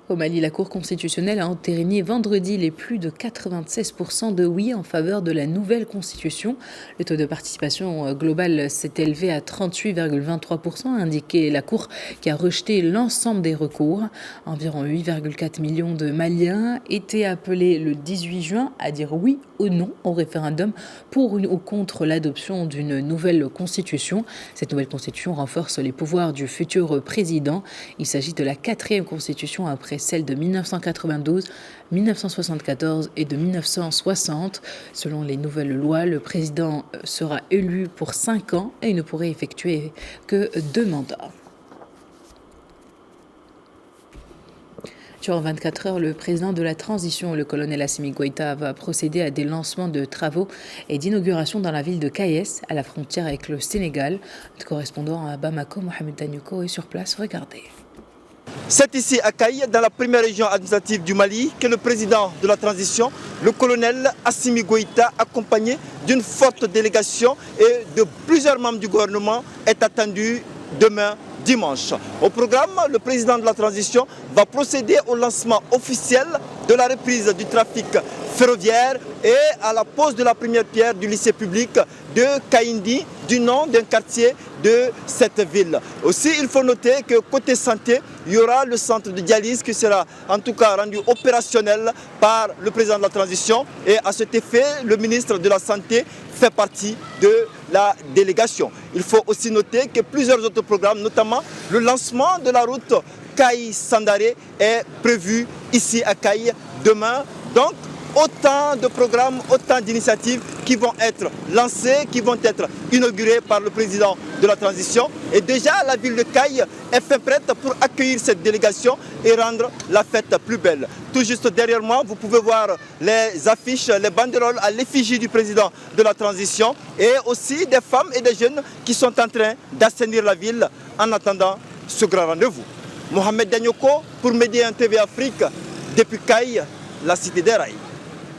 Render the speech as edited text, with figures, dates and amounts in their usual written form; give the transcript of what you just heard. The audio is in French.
Au Mali, la Cour constitutionnelle a entériné vendredi les plus de 96% de oui en faveur de la nouvelle constitution. Le taux de participation globale s'est élevé à 38,23%, a indiqué la Cour qui a rejeté l'ensemble des recours. Environ 8,4 millions de Maliens étaient appelés le 18 juin à dire oui ou non au référendum pour ou contre l'adoption d'une nouvelle constitution. Cette nouvelle constitution renforce les pouvoirs du futur président. Il s'agit de la 4e constitution après celle de 1992, 1974 et de 1960. Selon les nouvelles lois, le président sera élu pour 5 ans et il ne pourrait effectuer que 2 mandats. Durant 24 heures, le président de la transition, le colonel Assimi Goïta, va procéder à des lancements de travaux et d'inauguration dans la ville de Kayes, à la frontière avec le Sénégal. Notre correspondant à Bamako, Mohamed Danyoko, est sur place. Regardez. C'est ici à Kayes, dans la première région administrative du Mali, que le président de la transition, le colonel Assimi Goïta, accompagné d'une forte délégation et de plusieurs membres du gouvernement, est attendu demain dimanche. Au programme, le président de la transition va procéder au lancement officiel de la reprise du trafic ferroviaire et à la pose de la première pierre du lycée public de Kaindi, du nom d'un quartier de cette ville. Aussi, il faut noter que côté santé, il y aura le centre de dialyse qui sera en tout cas rendu opérationnel par le président de la transition. Et à cet effet, le ministre de la Santé fait partie de la délégation. Il faut aussi noter que plusieurs autres programmes, notamment le lancement de la route Kayi-Sandaré, est prévu ici à Kayes demain. Donc, autant de programmes, autant d'initiatives qui vont être lancées, qui vont être inaugurées par le président de la transition. Et déjà, la ville de Kayes est fait prête pour accueillir cette délégation et rendre la fête plus belle. Tout juste derrière moi, vous pouvez voir les affiches, les banderoles à l'effigie du président de la transition et aussi des femmes et des jeunes qui sont en train d'assainir la ville en attendant ce grand rendez-vous. Mohamed Danyoko pour Média TV Afrique, depuis Kayes, la cité des rails.